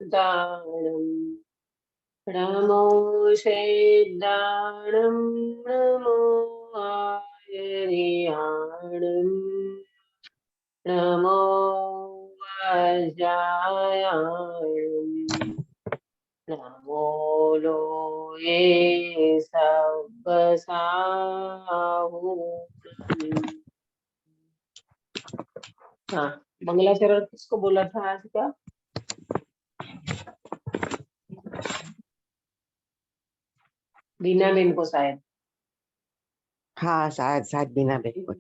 दानम् नमो शेदाणम् नमो आयर्याणम् नमो वज्रायाणम् नमो लोये सब्बसाहुम्। हाँ, मंगलाचरण किसको बोला था आज का? बीना बेन को शायद। हाँ शायद शायद बीना बेन को।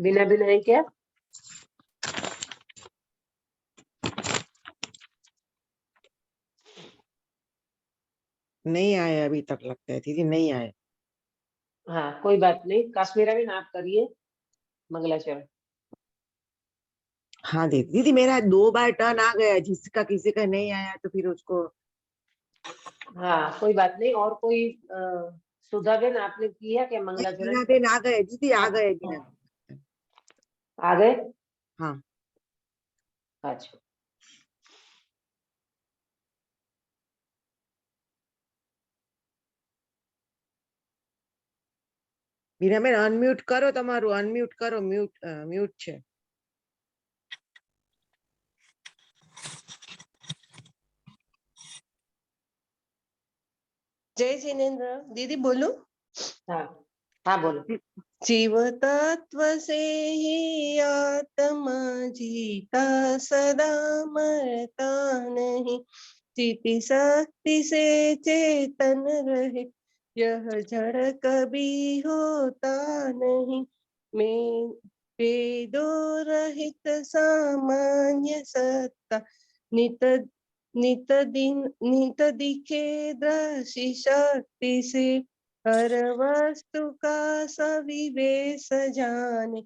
बीना बेन है क्या? नहीं आए अभी तक, लगता है दीदी नहीं आए। हाँ कोई बात नहीं, काश्मीरा बेन आप करिए मंगलाचरण। हाँ दीदी, दीदी मेरा 2 बार टर्न आ गया, जिसका किसी का नहीं आया तो फिर उसको। हाँ कोई बात नहीं। और कोई सुधा बेन आपने किया क्या मंगलाचरण? बीना बेन आ गए दीदी, आ गए बीना। आ गए? हाँ अच्छा बीना बेन अनम्यूट करो, તમારું अनम्यूट करो, म्यूट છે। जय जिनेन्द्र। दीदी बोलूं? हाँ हाँ बोलो। जीव तत्व से ही आत्मा जीता, सदा मरता नहीं। चिति शक्ति से चेतन रहे, यह जड़ कभी होता नहीं। मैं वेदो रहित सामान्य सत्ता, नित नित दिखे दृश्य शक्ति से। हर वस्तु का सविवेश जाने,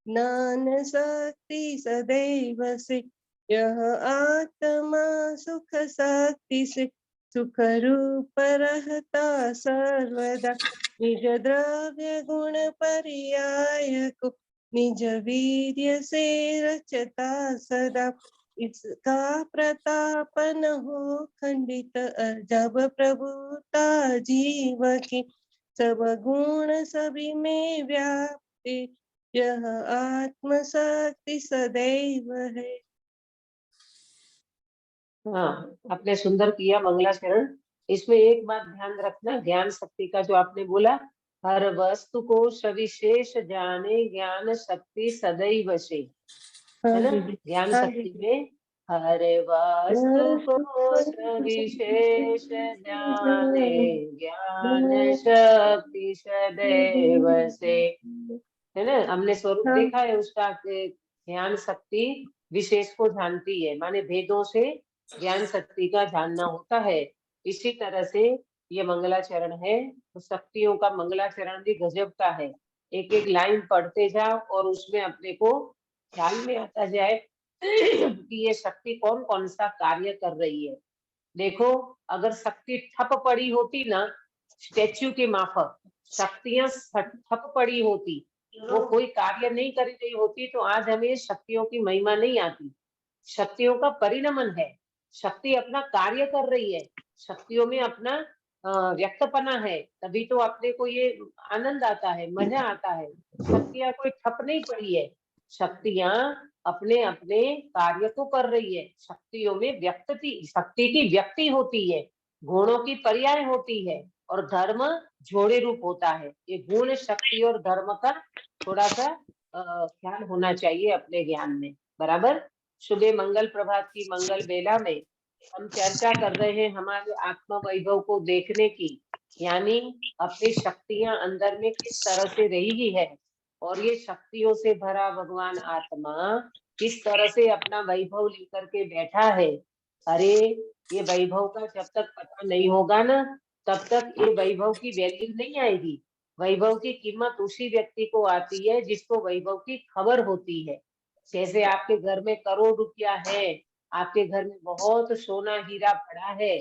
ज्ञान शक्ति सदैव से। यह आत्मा सुख शक्ति से सुख रूप रहता सर्वदा। निज द्रव्य गुण पर्याय को निज वीर्य से रचता सदा। इसका प्रताप न हो खंडित, जब प्रभुता जीव की। सब गुण सभी में व्याप्ति, यह आत्म शक्ति सदैव है। हाँ आपने सुंदर किया मंगलाचरण। इसमें एक बात ध्यान रखना, ज्ञान शक्ति का जो आपने बोला, हर वस्तु को सविशेष जाने, ज्ञान शक्ति सदैव से, है ना? ज्ञान शक्ति में हर वस्तु को सविशेष जाने, ज्ञान शक्ति सदैव से, है ना? हमने स्वरूप देखा है उसका कि ज्ञान शक्ति विशेष को जानती है, माने भेदों से ज्ञान शक्ति का जानना होता है। इसी तरह से ये मंगलाचरण है, तो शक्तियों का मंगलाचरण भी गजब का है। एक एक लाइन पढ़ते जाओ और उसमें अपने को ख्याल में आता जाए कि ये शक्ति कौन कौन सा कार्य कर रही है। देखो, अगर शक्ति ठप पड़ी होती ना, स्टेच्यू के माफक शक्तियां ठप पड़ी होती, वो कोई कार्य नहीं कर रही होती, तो आज हमें शक्तियों की महिमा नहीं आती। शक्तियों का परिणमन है, शक्ति अपना कार्य कर रही है, शक्तियों में अपना व्यक्तपना है, तभी तो अपने को ये आनंद आता है, मजा आता है। शक्तियां कोई ठप नहीं पड़ी है, शक्तियां अपने अपने कार्य को कर रही है। शक्तियों में व्यक्ति, शक्ति की व्यक्ति होती है, गुणों की पर्याय होती है, और धर्म जोड़े रूप होता है। ये गुण, शक्ति और धर्म का थोड़ा सा ख्याल होना चाहिए अपने ज्ञान में, बराबर। सुबह मंगल प्रभात की मंगल बेला में हम चर्चा कर रहे हैं हमारे आत्म वैभव को देखने की, यानी अपनी शक्तियां अंदर में किस तरह से रही है, और ये शक्तियों से भरा भगवान आत्मा किस तरह से अपना वैभव लेकर के बैठा है। अरे, ये वैभव का जब तक पता नहीं होगा ना, तब तक ये वैभव की वैल्यू नहीं आएगी। वैभव की कीमत उसी व्यक्ति को आती है जिसको वैभव की खबर होती है। जैसे आपके घर में करोड़ रुपया है, आपके घर में बहुत सोना हीरा पड़ा है,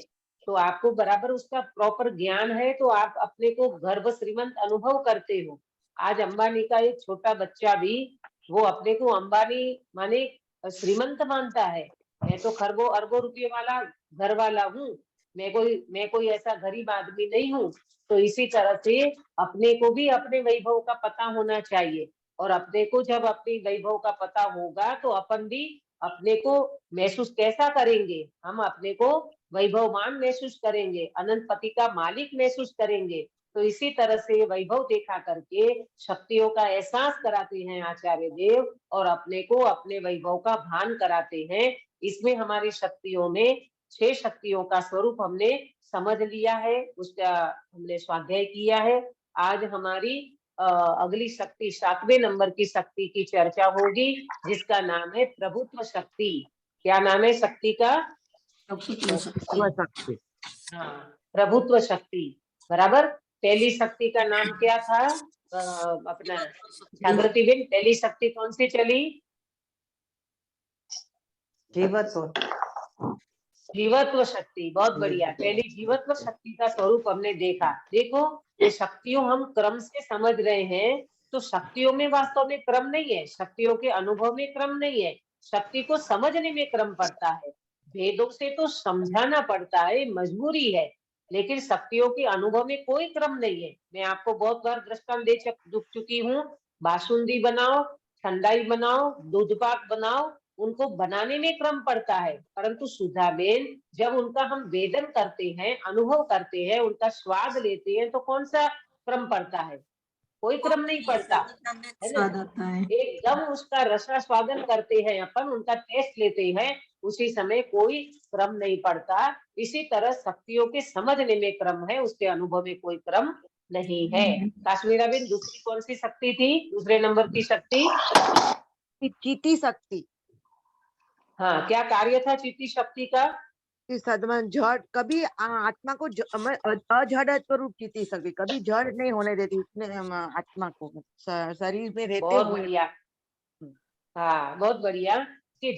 तो आपको बराबर उसका प्रॉपर ज्ञान है, तो आप अपने को गर्व श्रीमंत अनुभव करते हो। आज अंबानी का एक छोटा बच्चा भी वो अपने को अंबानी माने श्रीमंत मानता है, मैं तो खरबों अरबों रुपये वाला घर वाला हूँ, मैं कोई ऐसा गरीब आदमी नहीं हूँ। तो इसी तरह से अपने को भी अपने वैभव का पता होना चाहिए, और अपने को जब अपनी वैभव का पता होगा तो अपन भी अपने को महसूस कैसा करेंगे, हम अपने को वैभवमान महसूस करेंगे, अनंत पति का मालिक महसूस करेंगे। तो इसी तरह से वैभव देखा करके शक्तियों का एहसास कराते हैं आचार्य देव, और अपने को अपने वैभव का भान कराते हैं। इसमें हमारी शक्तियों में 6 शक्तियों का स्वरूप हमने समझ लिया है, उसका हमने स्वाध्याय किया है। आज हमारी अगली शक्ति 7वें नंबर की शक्ति की चर्चा होगी, जिसका नाम है प्रभुत्व शक्ति। क्या नाम है शक्ति का? शक्ति। हाँ, प्रभुत्व शक्ति। बराबर। पहली शक्ति का नाम क्या था? अपना जागृति बेन, पहली शक्ति कौन सी चली? जीवत्व। जीवत्व शक्ति। बहुत बढ़िया। पहली जीवत्व शक्ति का स्वरूप हमने देखा। देखो, ये शक्तियों हम क्रम से समझ रहे हैं, तो शक्तियों में वास्तव में क्रम नहीं है, शक्तियों के अनुभव में क्रम नहीं है, शक्ति को समझने में क्रम पड़ता है। भेदों से तो समझाना पड़ता है, मजबूरी है, लेकिन शक्तियों के अनुभव में कोई क्रम नहीं है। मैं आपको बहुत बार दृष्टांत दे चुकी हूँ। बासुंदी बनाओ, ठंडाई बनाओ, दूध पाक बनाओ, उनको बनाने में क्रम पड़ता है, परंतु सुधाबेन जब उनका हम वेदन करते हैं, अनुभव करते हैं, उनका स्वाद लेते हैं, तो कौन सा क्रम पड़ता है? कोई क्रम नहीं पड़ता है ना। एकदम उसका रसास्वादन करते हैं अपन, उनका टेस्ट लेते हैं, उसी समय कोई क्रम नहीं पड़ता। इसी तरह शक्तियों के समझने में क्रम है, उसके अनुभव में कोई क्रम नहीं है। काश्मीरा बेन, दूसरी कौन सी शक्ति थी? दूसरे नंबर की शक्ति चिति शक्ति। हाँ, क्या कार्य था चित्ती शक्ति का? सदमन जड़, कभी आत्मा को अजड़त्व रूप चिति शक्ति, कभी जड़ नहीं होने देती इसने आत्मा को, शरीर में रहते बहुत हुए। बढ़िया। हाँ, बहुत बढ़िया। कि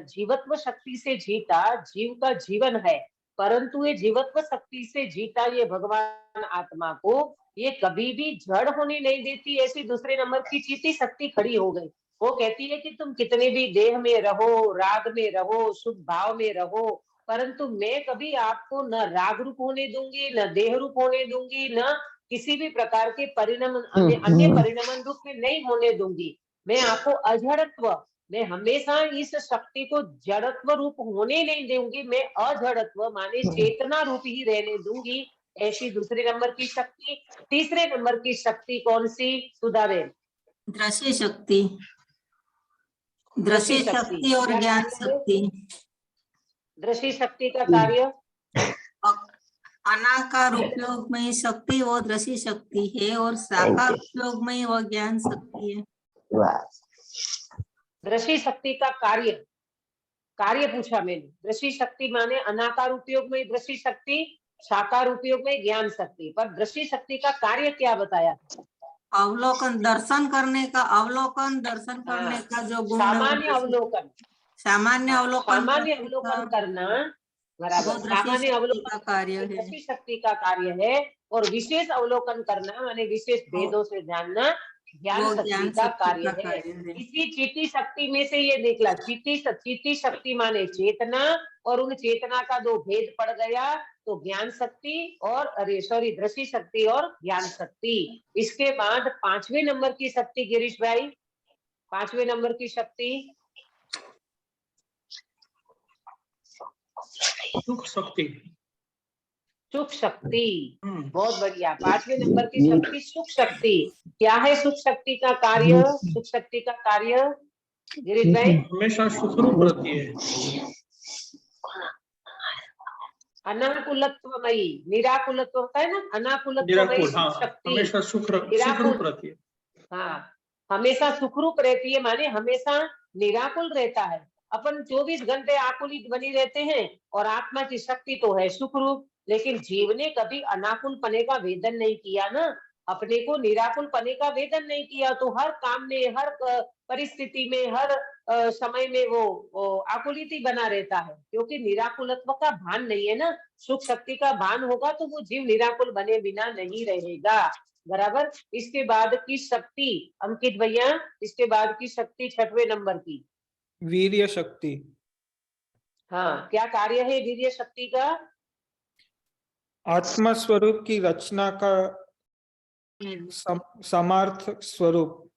जीवत्व शक्ति से जीता जीव का जीवन है, परंतु ये जीवत्व शक्ति से जीता ये भगवान आत्मा को ये कभी भी जड़ होने नहीं देती। ऐसी दूसरे नंबर की चित्ती शक्ति खड़ी हो गई। वो कहती है कि तुम कितने भी देह में रहो, राग में रहो, शुभ भाव में रहो, परंतु मैं कभी आपको न राग रूप होने दूंगी, न देह रूप होने दूंगी, न किसी भी प्रकार के परिणाम अन्य परिणाम रूप में नहीं होने दूंगी। मैं आपको अजड़त्व, मैं हमेशा इस शक्ति को जड़त्व रूप होने नहीं दूंगी, मैं अजड़त्व माने चेतना रूप ही रहने दूंगी। ऐसी दूसरे नंबर की शक्ति। तीसरे नंबर की शक्ति कौन सी सुधाबेन? दृश्य शक्ति। दृश्य शक्ति और ज्ञान शक्ति। दृश्य शक्ति का कार्य अनाकार उपयोग में शक्ति वो दृश्य शक्ति है, और साकार उपयोग में वो ज्ञान शक्ति है। दृश्य शक्ति का कार्य, कार्य पूछा मैंने। दृश्य शक्ति माने अनाकार उपयोग में दृश्य शक्ति, साकार उपयोग में ज्ञान शक्ति, पर दृश्य शक्ति का कार्य क्या बताया? अवलोकन, दर्शन करने का, अवलोकन दर्शन करने का जो गुण, सामान्य अवलोकन, सामान्य अवलोकन, सामान्य अवलोकन करना। बराबर, सामान्य अवलोकन का कार्य है, दृश्य शक्ति का कार्य है, और विशेष अवलोकन करना माने विशेष भेदों से जानना ज्ञान शक्ति का कार्य है। इसी चित्ती शक्ति में से ये निकला, चित्ती शक्ति माने चेतना, और उन चेतना का दो भेद पड़ गया, तो ज्ञान शक्ति और दृश्य शक्ति और ज्ञान शक्ति। इसके बाद 5वें नंबर की शक्ति गिरीश भाई, 5वें नंबर की शक्ति सुख शक्ति। सुख शक्ति। बहुत बढ़िया। 5वें नंबर की शक्ति सुख शक्ति। क्या है सुख शक्ति का कार्य? सुख शक्ति का कार्य गिरीश भाई? हमेशा सुखरूप रहती है। अनाकुलत्वमयी, निराकुलत्व होता है ना, अनाकुलत्वमयी सुख शक्ति हमेशा सुखरूप रहती है। हाँ, हमेशा सुखरूप रहती है माने हमेशा निराकुल रहता है। अपन 24 घंटे आकुलित बनी रहते हैं, और आत्मा की शक्ति तो है सुखरूप, लेकिन जीव ने कभी अनाकुल पने का वेदन नहीं किया ना, अपने को निराकुल पने का वेदन नहीं किया, तो हर काम में, हर परिस्थिति में, हर समय में वो आकुलित ही बना रहता है, क्योंकि निराकुलत्व का भान नहीं है ना। सुख शक्ति का भान होगा तो वो जीव निराकुल बने बिना नहीं रहेगा। बराबर। इसके बाद की शक्ति अंकित भैया, इसके बाद की शक्ति 6वें नंबर की वीर्य शक्ति। हाँ, क्या कार्य है वीर्य शक्ति का? आत्मा स्वरूप की रचना का समार्थ स्वरूप।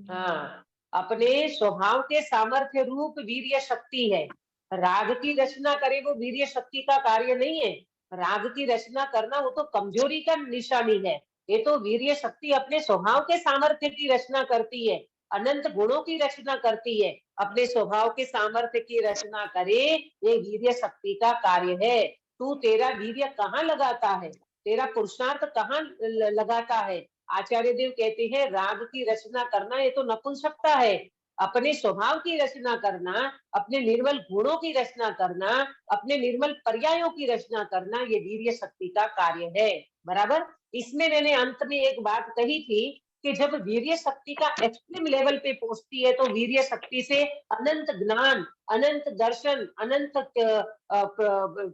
हाँ, अपने स्वभाव के सामर्थ्य रूप वीर्य शक्ति है। राग की रचना करे वो वीर्य शक्ति का कार्य नहीं है। राग की रचना करना वो तो कमजोरी का निशानी है। ये तो वीर्य शक्ति अपने स्वभाव के सामर्थ्य की रचना करती है, अनंत गुणों की रचना करती है। अपने स्वभाव के सामर्थ्य की रचना करे, ये वीर्य शक्ति का कार्य है। तू तेरा वीर्य कहाँ लगाता है, तेरा पुरुषार्थ कहाँ लगाता है? आचार्य देव कहते हैं राग की रचना करना ये तो नपुंसकता है। अपने स्वभाव की रचना करना, अपने निर्मल गुणों की रचना करना, अपने निर्मल पर्यायों की रचना करना, ये वीर्य शक्ति का कार्य है। बराबर। इसमें मैंने अंत में एक बात कही थी कि जब वीर्य शक्ति का एक्सट्रीम लेवल पे पहुंचती है तो वीर्य शक्ति से अनंत ज्ञान, अनंत दर्शन, अनंत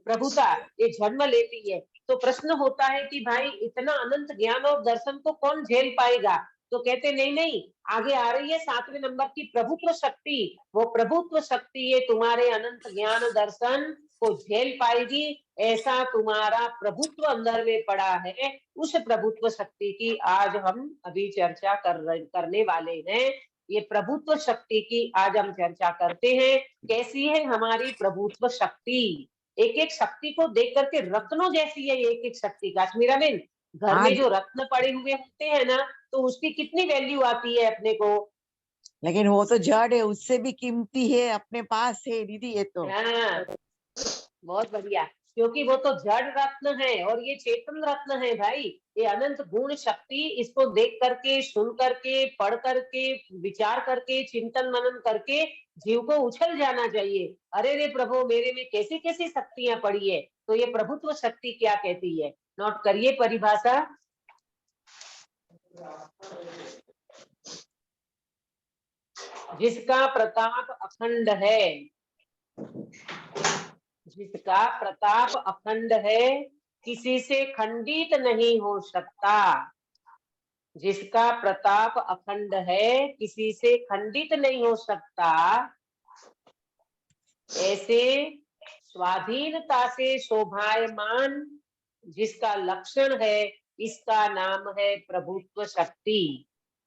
प्रभुता ये जन्म लेती है। तो प्रश्न होता है कि भाई इतना अनंत ज्ञान और दर्शन को कौन झेल पाएगा? तो कहते नहीं नहीं, आगे आ रही है 7वें नंबर की प्रभुत्व शक्ति। वो प्रभुत्व शक्ति ये तुम्हारे अनंत ज्ञान दर्शन को झेल पाएगी। ऐसा तुम्हारा प्रभुत्व अंदर में पड़ा है। उस प्रभुत्व शक्ति की आज हम अभी चर्चा करने वाले हैं। ये प्रभुत्व शक्ति की आज हम चर्चा करते हैं। कैसी है हमारी प्रभुत्व शक्ति? एक एक शक्ति को देख करके रत्नों जैसी है एक एक शक्ति। काश्मीरा बेन, घर हाँ में जी। जो रत्न पड़े हुए होते हैं ना, तो उसकी कितनी वैल्यू आती है अपने को? लेकिन वो तो जड़ है, उससे भी कीमती है, अपने पास है दीदी ये तो। हाँ, बहुत बढ़िया। क्योंकि वो तो जड़ रत्न है और ये चेतन रत्न है भाई। ये अनंत गुण शक्ति, इसको देख करके, सुन करके, पढ़ करके, विचार करके, चिंतन मनन करके जीव को उछल जाना चाहिए। अरे रे प्रभु, मेरे में कैसी कैसी शक्तियां पड़ी है। तो ये प्रभुत्व शक्ति क्या कहती है? नोट करिए परिभाषा। जिसका प्रताप अखंड है, जिसका प्रताप अखंड है, किसी से खंडित नहीं हो सकता। जिसका प्रताप अखंड है, किसी से खंडित नहीं हो सकता। ऐसे स्वाधीनता से शोभायमान जिसका लक्षण है, इसका नाम है प्रभुत्व शक्ति।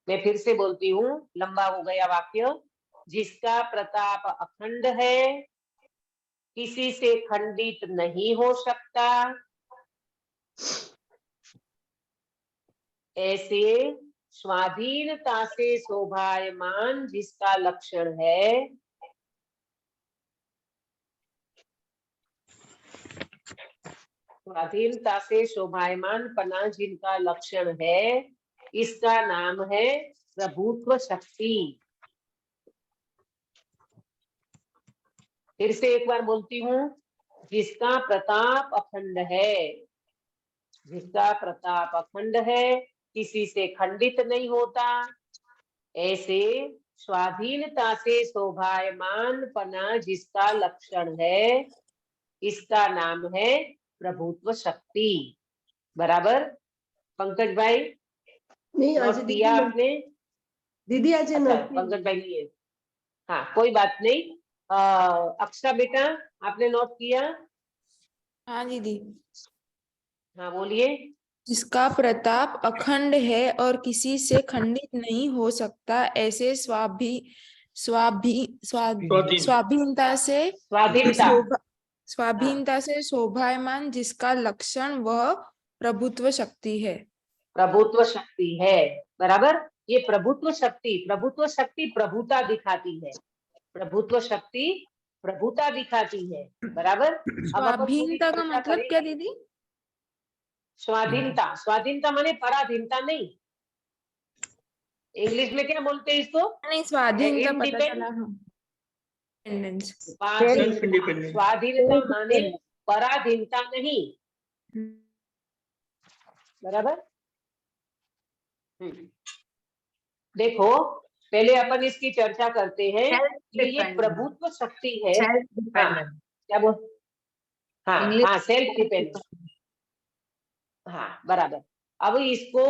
मैं फिर से बोलती हूँ, लंबा हो गया वाक्य। जिसका प्रताप अखंड है, किसी से खंडित नहीं हो सकता। ऐसे स्वाधीनता से शोभायमान जिसका लक्षण है, स्वाधीनता से शोभायमान पना जिनका लक्षण है, इसका नाम है प्रभुत्व शक्ति। फिर से एक बार बोलती हूँ, जिसका प्रताप अखंड है, जिसका प्रताप अखंड है, किसी से खंडित नहीं होता। ऐसे स्वाधीनता से शोभायमान पना जिसका लक्षण है, इसका नाम है प्रभुत्व शक्ति। बराबर। पंकज भाई, नहीं आज नोट किया आपने? दीदी आज अच्छा, नोट पंकज भाई नहीं है। हाँ, कोई बात नहीं। अक्षरा बेटा, आपने नोट किया? हाँ दीदी। हाँ बोलिए। जिसका प्रताप अखंड है और किसी से खंडित नहीं हो सकता, ऐसे स्वाधीन। स्वाधीनता से स्वाधीनता, स्वाधीनता से शोभायमान जिसका लक्षण वह प्रभुत्व शक्ति है। प्रभुत्व शक्ति है। बराबर। ये प्रभुत्व शक्ति प्रभुता दिखाती है। प्रभुत्व शक्ति प्रभुता दिखाती है। बराबर। अब अपन पूरी स्वाधीनता का चर्चा मतलब क्या करेंगे। दीदी? स्वाधीनता, स्वाधीनता माने पराधीनता नहीं। इंग्लिश में क्या बोलते हैं इसको? नहीं, स्वाधीनता पता इंडिपेंडेंस। चला। इंडिपेंडेंस। Self independence. स्वाधीनता माने पराधीनता नहीं। बराबर। देखो, पहले अपन इसकी चर्चा करते हैं। ये प्रभुत्व शक्ति है। हाँ, क्या बोल? हाँ हाँ, सेल्फ डिपेंडेंस। हाँ बराबर। अब इसको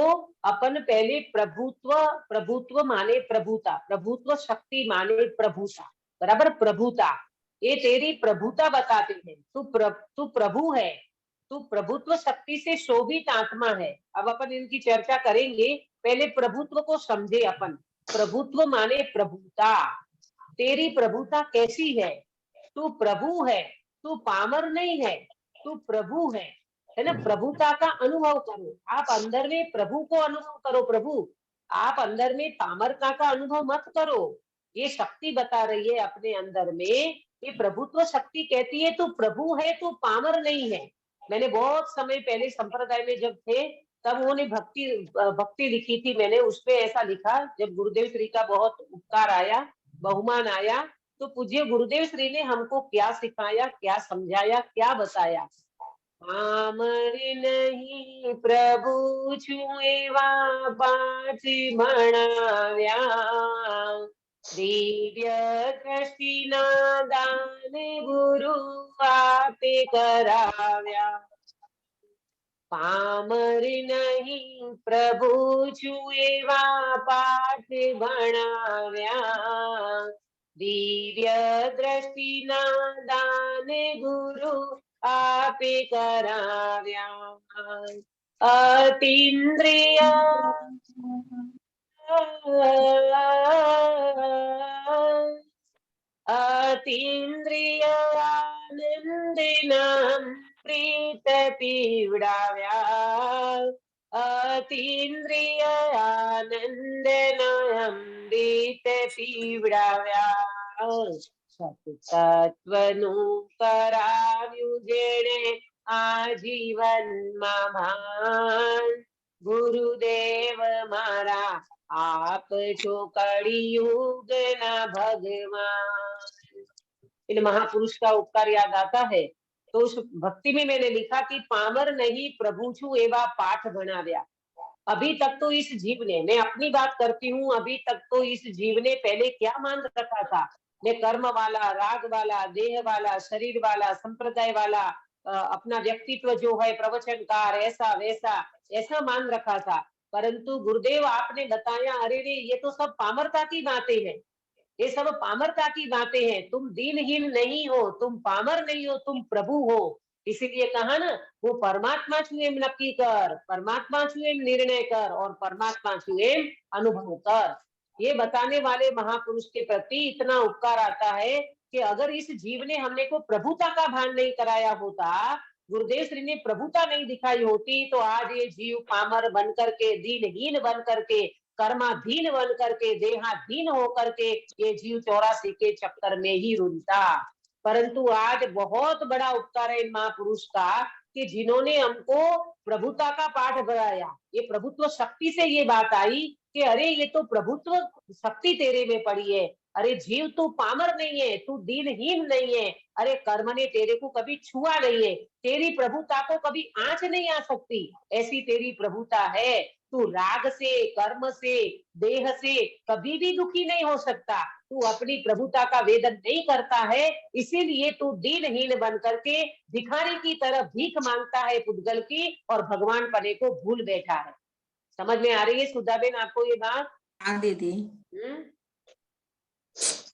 अपन पहले प्रभुत्व माने प्रभुता, प्रभुत्व शक्ति माने प्रभुता। बराबर। प्रभुता, ये तेरी प्रभुता बताते हैं। तू प्रभु है, तू प्रभुत्व शक्ति से शोभित आत्मा है। अब अपन इनकी चर्चा करेंगे, पहले प्रभुत्व को समझे अपन। प्रभुत्व माने प्रभुता। तेरी प्रभुता कैसी है? तू प्रभु है, तू पामर नहीं है, तू प्रभु है ना। प्रभुता का अनुभव करो, आप अंदर में प्रभु को अनुभव करो। प्रभु, आप अंदर में पामरता का अनुभव मत करो। ये शक्ति बता रही है अपने अंदर में, ये प्रभुत्व शक्ति कहती है तू प्रभु है, तू पामर नहीं है। मैंने बहुत समय पहले संप्रदाय में जब थे तब उन्होंने भक्ति लिखी थी मैंने, उसमें ऐसा लिखा, जब गुरुदेव श्री का बहुत उपकार आया, बहुमान आया, तो पूज्य गुरुदेव श्री ने हमको क्या सिखाया, क्या समझाया, क्या बताया। पामर नहीं प्रभु छुएवा पाठ मणाव्या, दिव्य दृष्टिना दान गुरु आपे कराव्या। पामर नहीं प्रभु छुएवा पाठ भणाव्या, दिव्य दृष्टिना दान गुरु आपे कराव्या। अतीन्द्रिय अतीन्द्रिय आनंदेन प्रीत पीवडाव्या, अतीन्द्रिय आनंदेन प्रीत पीवडाव्या। સતત્વનું કરાવ્યું જેણે આજીવનમાં ભાન, ગુરુદેવ મારા आप છો કળિયુગના भगवान। इन महापुरुष का उपकार याद आता है तो उस भक्ति में मैंने लिखा कि पामर नहीं प्रभु छू एवा पाठ भणाव्या। अभी तक तो इस जीव ने, मैं अपनी बात करती हूँ, अभी तक तो इस जीव ने पहले क्या मान रखा था, मैं कर्म वाला, राग वाला, देह वाला, शरीर वाला, संप्रदाय वाला, अपना व्यक्तित्व जो है प्रवचनकार, ऐसा वैसा ऐसा मान रखा था। परंतु गुरुदेव आपने बताया, अरे रे ये तो सब पामरता की बातें हैं, ये सब पामरता की बातें हैं। तुम दीनहीन नहीं हो, तुम पामर नहीं हो, तुम प्रभु हो। इसीलिए कहा ना, वो परमात्मा छुएम नक्की कर, परमात्मा छुएम निर्णय कर और परमात्मा छुएम अनुभव कर। ये बताने वाले महापुरुष के प्रति इतना उपकार आता है कि अगर इस जीव ने हमने को प्रभुता का भान नहीं कराया होता, गुरुदेव श्री ने प्रभुता नहीं दिखाई होती, तो आज ये जीव पामर बन करके, दीनहीन बन करके, कर्माधीन बन करके, देहाधीन होकर के ये जीव 84 के चक्कर में ही रुलता। परंतु आज बहुत बड़ा उपकार है इन महापुरुष का कि जिन्होंने हमको प्रभुता का पाठ कराया। ये प्रभुत्व शक्ति से ये बात आई कि अरे ये तो प्रभुत्व शक्ति तेरे में पड़ी है। अरे जीव तू पामर नहीं है, तू दीनहीन नहीं है, अरे कर्म ने तेरे को कभी छुआ नहीं है, तेरी प्रभुता को कभी आंच नहीं आ सकती, ऐसी तेरी प्रभुता है। तू राग से, कर्म से, देह से कभी भी दुखी नहीं हो सकता। तू अपनी प्रभुता का वेदन नहीं करता है, इसीलिए तू दीनहीन बन करके भिखारी की तरह भीख मांगता है पुद्गल की, और भगवान पने को भूल बैठा है। समझ में आ रही है सुधाबेन आपको ये बात? हाँ दीदी।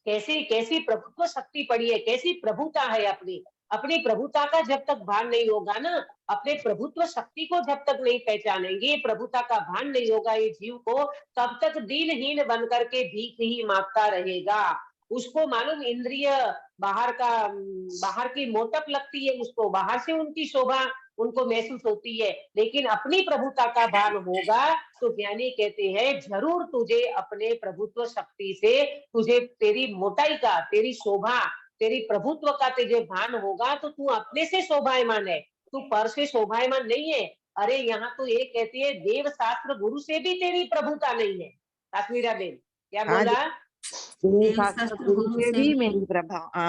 कैसी कैसी प्रभुत्व शक्ति पड़ी है, कैसी प्रभुता है अपनी। अपनी प्रभुता का जब तक भान नहीं होगा ना, अपने प्रभुत्व शक्ति को जब तक नहीं पहचानेंगे, प्रभुता का भान नहीं होगा ये जीव को, तब तक दीनहीन बन करके भीख ही मांगता रहेगा। उसको मालूम इंद्रिय बाहर की मोटप लगती है, उसको बाहर से उनकी शोभा उनको महसूस होती है, लेकिन अपनी प्रभुता का भान होगा तो ज्ञानी कहते हैं जरूर तुझे अपने प्रभुत्व शक्ति से, तुझे तेरी मोटाई का, तेरी शोभा, तेरी प्रभुत्व का तुझे भान होगा, तो तू अपने से शोभायमान है, तू पर से शोभायमान नहीं है। अरे यहाँ तो ये कहती है देव शास्त्र गुरु से भी तेरी प्रभुता नहीं है। काश्मीरा बेन क्या बोला? देव शास्त्र गुरु से भी मेरी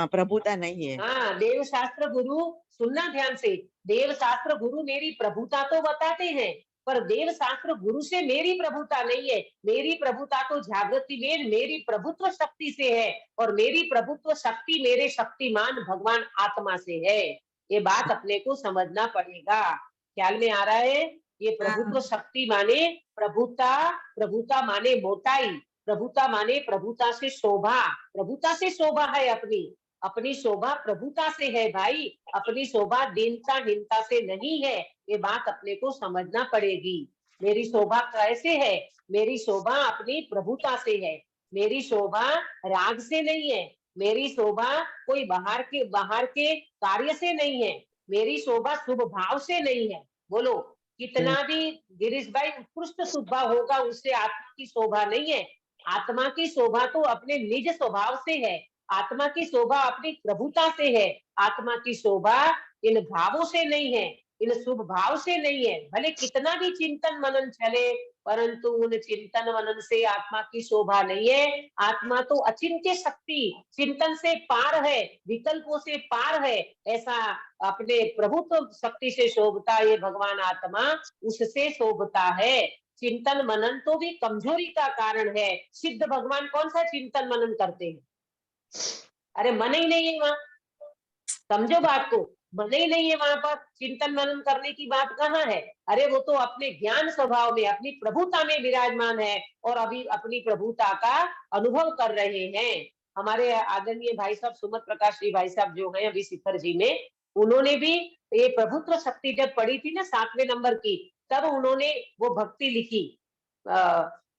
प्रभुता नहीं है। हाँ, देव शास्त्र गुरु, सुनना ध्यान से, देव शास्त्र गुरु मेरी प्रभुता तो बताते हैं, पर देव शास्त्र गुरु से मेरी प्रभुता नहीं है। मेरी प्रभुता तो जागृति में मेरी प्रभुत्व शक्ति से है, और मेरी प्रभुत्व शक्ति मेरे शक्तिमान भगवान आत्मा से है। ये बात अपने को समझना पड़ेगा। ख्याल में आ रहा है? ये प्रभुत्व शक्ति माने प्रभुता, प्रभुता माने मोटाई, प्रभुता माने प्रभुता से शोभा, प्रभुता से शोभा है अपनी। अपनी शोभा प्रभुता से है भाई, अपनी शोभा दीनता हीनता से नहीं है। ये बात अपने को समझना पड़ेगी। मेरी शोभा कैसे है? मेरी शोभा अपनी प्रभुता से है। मेरी शोभा राग से नहीं है। मेरी शोभा कोई बाहर के कार्य से नहीं है। मेरी शोभा शुभ भाव से नहीं है। बोलो, कितना भी गिरीश भाई उत्कृष्ट स्वभाव होगा, उससे आत्मा की शोभा नहीं है। आत्मा की शोभा तो अपने निज स्वभाव से है। आत्मा की शोभा अपनी प्रभुता से है। आत्मा की शोभा इन भावों से नहीं है, इन शुभ भाव से नहीं है। भले कितना भी चिंतन मनन चले, परंतु उन चिंतन मनन से आत्मा की शोभा नहीं है। आत्मा तो अचिंत्य शक्ति, चिंतन से पार है, विकल्पों से पार है। ऐसा अपने प्रभुत्व शक्ति से शोभता ये भगवान आत्मा, उससे शोभता है। चिंतन मनन तो भी कमजोरी का कारण है। सिद्ध भगवान कौन सा चिंतन मनन करते हैं? अरे मन ही नहीं है वहां, समझो बात को, मन ही नहीं है वहां पर। चिंतन मनन करने की बात कहाँ है? अरे वो तो अपने ज्ञान स्वभाव में, अपनी प्रभुता में विराजमान है और अभी अपनी प्रभुता का अनुभव कर रहे हैं। हमारे आदरणीय भाई साहब सुमत प्रकाश जी भाई साहब जो है अभी शिखर जी में, उन्होंने भी ये प्रभुत्व शक्ति जब पढ़ी थी ना 7वें नंबर की, तब उन्होंने वो भक्ति लिखी,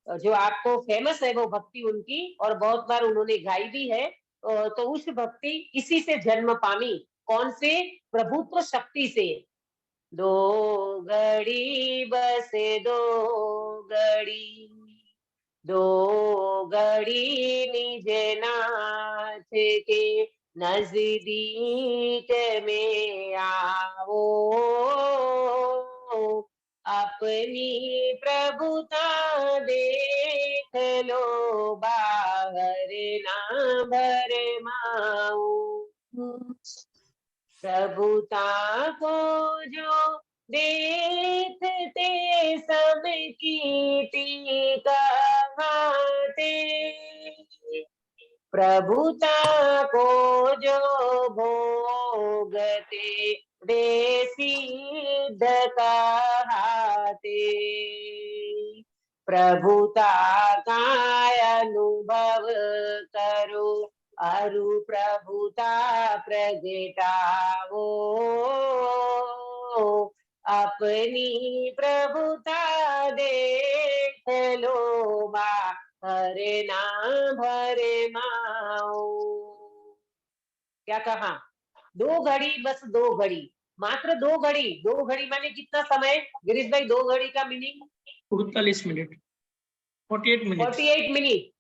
जो आपको फेमस है वो भक्ति उनकी, और बहुत बार उन्होंने गाई भी है। तो उस भक्ति इसी से जन्म पामी। कौन से? प्रभुत्व शक्ति से। दो घड़ी बस दो घड़ी, दो घड़ी निज नाथ के नजदीक में आओ, अपनी प्रभुता देख लो, बाहर ना भरमाओ। प्रभुता को जो देखते सब कीर्ति कहते, प्रभुता को जो भोगते वे सिद्ध कहते। प्रभुता का अनुभव करो, अरु प्रभुता प्रगटाओ, अपनी प्रभुता देख लो, हरे ना भरे माओ। क्या कहा? दो घड़ी, बस दो घड़ी, मात्र दो घड़ी। दो घड़ी माने कितना समय गिरीश भाई? दो घड़ी का meaning 48 minute, 48 minute, 48 minute.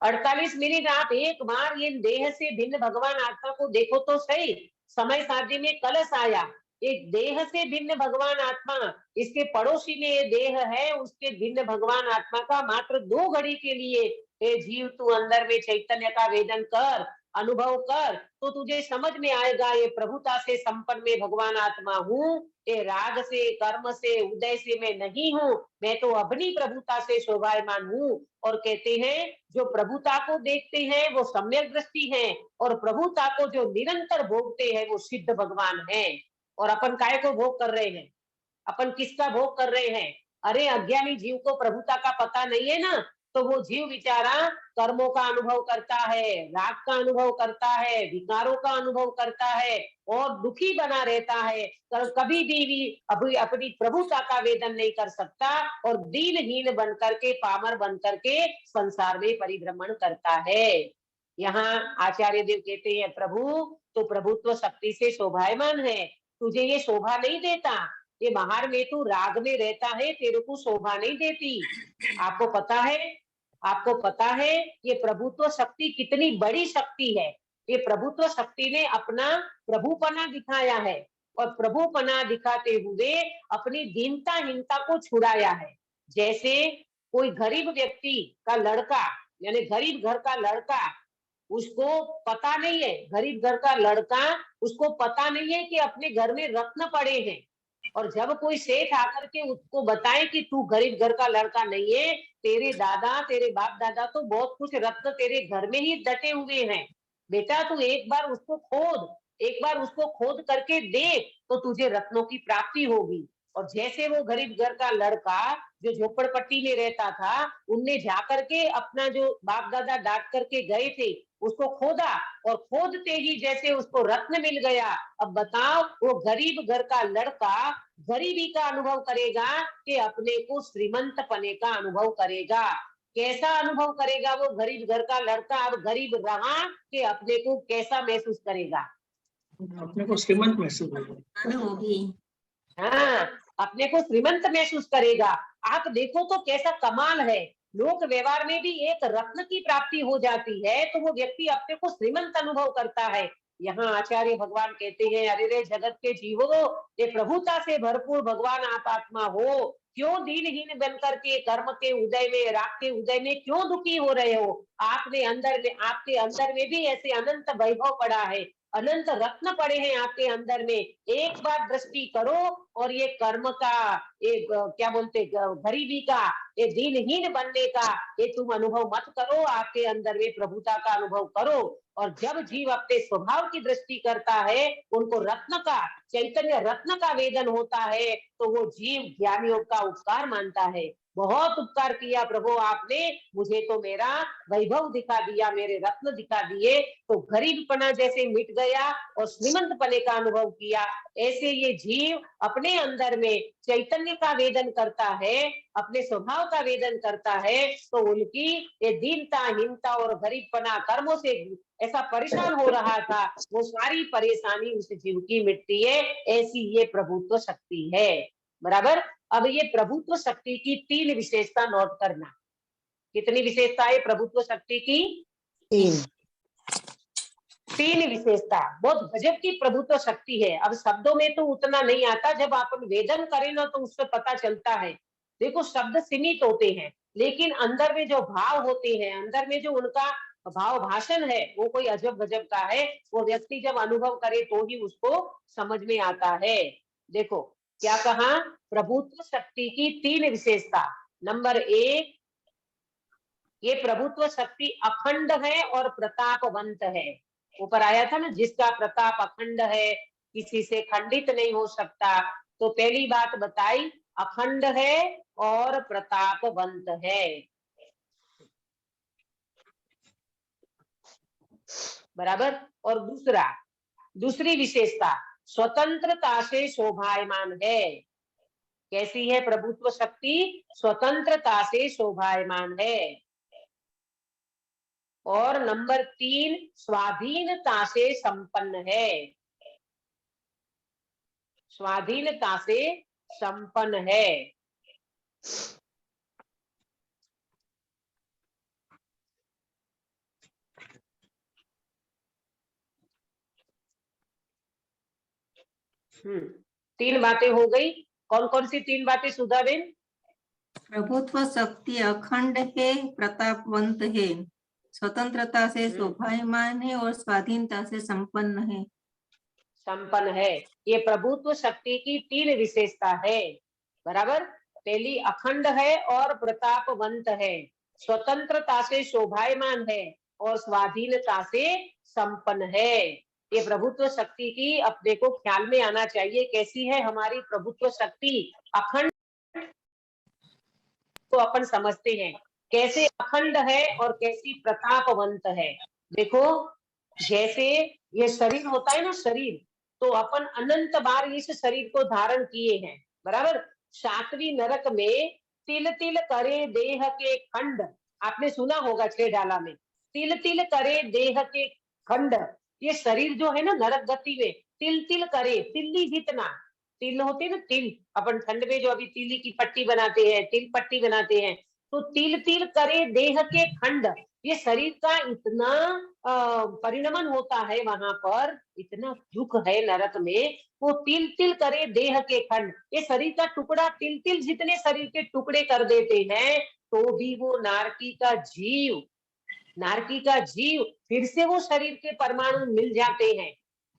48 minute आप एक बार ये देह से भिन्न भगवान आत्मा को देखो तो सही। समय साध्य में कलश आया, एक देह से भिन्न भगवान आत्मा, इसके पड़ोसी में ये देह है, उसके भिन्न भगवान आत्मा का मात्र 2 घड़ी के लिए हे जीव तू अंदर में चैतन्य का वेदन कर, अनुभव कर, तो तुझे समझ में आएगा ये प्रभुता से संपन्न में भगवान आत्मा हूँ। ये राग से, कर्म से, उदय से मैं नहीं हूँ, मैं तो अपनी प्रभुता से शोभायमान हूँ। और कहते हैं जो प्रभुता को देखते हैं वो सम्यक दृष्टि है, और प्रभुता को जो निरंतर भोगते हैं वो सिद्ध भगवान है। और अपन काय को भोग कर रहे हैं? अपन किसका भोग कर रहे हैं? अरे अज्ञानी जीव को प्रभुता का पता नहीं है ना, तो वो जीव बेचारा कर्मों का अनुभव करता है, राग का अनुभव करता है, विकारों का अनुभव करता है और दुखी बना रहता है। कभी भी अभी अपनी प्रभुता का वेदन नहीं कर सकता और दीनहीन बन करके, पामर बन करके संसार में परिभ्रमण करता है। यहाँ आचार्य देव कहते हैं प्रभु तो प्रभुत्व शक्ति से शोभायमान है, तुझे ये शोभा नहीं देता। ये बाहर में तू राग में रहता है, तेरे को शोभा नहीं देती। आपको पता है, आपको पता है ये प्रभुत्व शक्ति कितनी बड़ी शक्ति है। ये प्रभुत्व शक्ति ने अपना प्रभुपना दिखाया है और प्रभुपना दिखाते हुए अपनी दीनता-हीनता को छुड़ाया है। जैसे कोई गरीब व्यक्ति का लड़का, यानी गरीब घर का लड़का, उसको पता नहीं है, गरीब घर का लड़का, उसको पता नहीं है कि अपने घर में रत्न पड़े हैं। और जब कोई सेठ आकर के उसको बताए कि तू गरीब घर का लड़का नहीं है, तेरे दादा, तेरे बाप दादा तो बहुत कुछ रत्न तेरे घर में ही डटे हुए हैं, बेटा तू एक बार उसको खोद, एक बार उसको खोद करके देख, तो तुझे रत्नों की प्राप्ति होगी। और जैसे वो गरीब घर का लड़का जो झोपड़पट्टी में रहता था, उनने जाकर के अपना जो बाप दादा डांट करके गए थे उसको खोदा, और खोदते ही जैसे उसको रत्न मिल गया। अब बताओ, वो गरीब घर का लड़का गरीबी का अनुभव करेगा कि अपने को श्रीमंत पने का अनुभव करेगा? कैसा अनुभव करेगा वो गरीब घर का लड़का? अब गरीब रहा कि अपने को कैसा महसूस करेगा? अपने को श्रीमंत महसूस होगा। अरे होगी। हाँ, अपने को श्रीमंत महसूस करेगा। आप देखो तो कैसा कमाल है, लोक व्यवहार में भी एक रत्न की प्राप्ति हो जाती है तो वो व्यक्ति अपने को श्रीमंत अनुभव करता है। यहाँ आचार्य भगवान कहते हैं, अरे रे जगत के जीवो, ये प्रभुता से भरपूर भगवान आप आत्मा हो, क्यों दीनहीन बन करके कर्म के उदय में, राग के उदय में क्यों दुखी हो रहे हो? आपने अंदर में, आपके अंदर में भी ऐसे अनंत वैभव पड़ा है, अनंत रत्न पड़े हैं आपके अंदर में। एक बार दृष्टि करो और ये कर्म का, ये क्या बोलते, गरीबी का, ये दीनहीन बनने का ये तुम अनुभव मत करो, आपके अंदर में प्रभुता का अनुभव करो। और जब जीव अपने स्वभाव की दृष्टि करता है, उनको रत्न का, चैतन्य रत्न का वेदन होता है, तो वो जीव ज्ञानियों का उपकार मानता है। बहुत उपकार किया प्रभु आपने, मुझे तो मेरा वैभव दिखा दिया, मेरे रत्न दिखा दिए, तो गरीबपना जैसे मिट गया और श्रीमंत पने का अनुभव किया। ऐसे ये जीव अपने अंदर में चैतन्य का वेदन करता है, अपने स्वभाव का वेदन करता है, तो उनकी ये दीनता, हीनता और गरीबपना कर्मों से ऐसा परेशान हो रहा था, वो सारी परेशानी उस जीव की मिटती है। ऐसी ये प्रभुत्व शक्ति है। बराबर। अब ये प्रभुत्व शक्ति की 3 विशेषता नोट करना। कितनी विशेषता है प्रभुत्व शक्ति की? 3 विशेषता। बहुत गजब की प्रभुत्व शक्ति है। अब शब्दों में तो उतना नहीं आता, जब आप वेदन करें ना तो उससे पता चलता है। देखो, शब्द सीमित होते हैं, लेकिन अंदर में जो भाव होते हैं, अंदर में जो उनका भाव भाषण है, वो कोई अजब गजब का है। वो व्यक्ति जब अनुभव करे तो ही उसको समझ में आता है। देखो क्या कहा, प्रभुत्व शक्ति की 3 विशेषता। नंबर 1, ये प्रभुत्व शक्ति अखंड है और प्रतापवंत है। ऊपर आया था ना, जिसका प्रताप अखंड है, किसी से खंडित नहीं हो सकता। तो पहली बात बताई, अखंड है और प्रतापवंत है। बराबर। और दूसरी विशेषता, स्वतंत्रता से शोभायमान है। कैसी है प्रभुत्व शक्ति? स्वतंत्रता से शोभायमान है। और नंबर 3, स्वाधीनता से संपन्न है। स्वाधीनता से संपन्न है। तीन बातें हो गई। कौन कौन सी 3 बातें सुधा बेन? प्रभुत्व शक्ति अखंड है, प्रतापवंत है, स्वतंत्रता से शोभायमान है और स्वाधीनता से संपन्न है। संपन्न है, ये प्रभुत्व शक्ति की 3 विशेषता है। बराबर। पहली अखंड है और प्रतापवंत है, स्वतंत्रता से शोभायमान है और स्वाधीनता से संपन्न है। ये प्रभुत्व शक्ति की अपने को ख्याल में आना चाहिए। कैसी है हमारी प्रभुत्व शक्ति? अखंड तो अपन समझते हैं, कैसे अखंड है और कैसी प्रतापवंत है। देखो, जैसे ये शरीर होता है ना, शरीर, तो अपन अनंत बार इस शरीर को धारण किए हैं। बराबर। 7वीं नरक में तिल तिल करे देह के खंड, आपने सुना होगा 6 डाला में, तिल तिल करे देह के खंड। ये शरीर जो है ना, नरक गति में तिल तिल करे, तिल्ली जितना, तिल होते ना, तिल, अपन ठंड में जो अभी तिली की पट्टी बनाते हैं, तिल पट्टी बनाते हैं, तो तिल तिल करे देह के खंड। ये शरीर का इतना परिणमन होता है वहां पर, इतना दुख है नरक में, वो तिल तिल करे देह के खंड। ये शरीर का टुकड़ा तिल तिल जितने शरीर के टुकड़े कर देते हैं, तो भी वो नारकी का जीव फिर से वो शरीर के परमाणु मिल जाते हैं।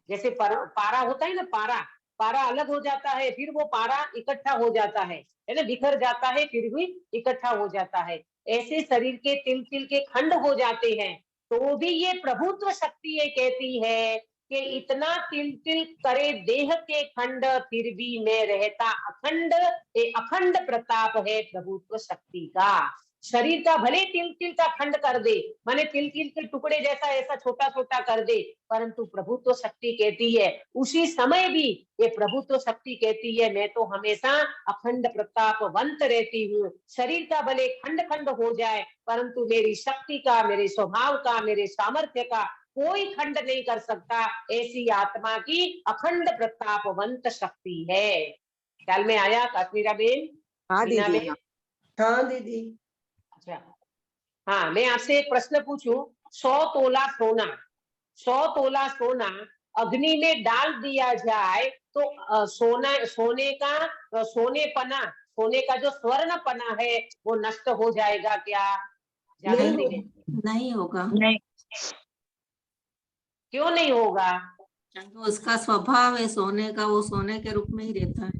जैसे पारा होता है ना, पारा अलग हो जाता है, फिर वो पारा इकट्ठा हो जाता है ना, बिखर जाता है, फिर भी इकट्ठा हो जाता है। ऐसे शरीर के तिल तिल के खंड हो जाते हैं। तो भी ये प्रभुत्व शक्ति ये कहती है कि इतना तिल तिल करे देह के खंड, फिर भी मैं रहता अखंड, ये अखंड प्रताप है प्रभुत्व शक्ति का। शरीर का भले तिल तिल का खंड कर दे, माने तिल तिल के टुकड़े जैसा ऐसा छोटा छोटा कर दे, परंतु प्रभुत्व शक्ति कहती है उसी समय भी, ये प्रभुत्व शक्ति कहती है मैं तो हमेशा अखंड प्रतापवंत रहती हूँ। शरीर का भले खंड खंड हो जाए, परंतु मेरी शक्ति का, मेरे स्वभाव का, मेरे सामर्थ्य का कोई खंड नहीं कर सकता। ऐसी आत्मा की अखंड प्रतापवंत शक्ति है। ख्याल में आया काश्मीरा बेन? हाँ मीना दीदी, बेन? हाँ दीदी। अच्छा, हाँ, मैं आपसे एक प्रश्न पूछूं। 100 तोला सोना, 100 तोला सोना अग्नि में डाल दिया जाए तो सोने का जो स्वर्ण पना है वो नष्ट हो जाएगा क्या? नहीं जागृति होगा। में नहीं होगा, क्यों नहीं होगा? क्योंकि उसका स्वभाव है सोने का, वो सोने के रूप में ही रहता है।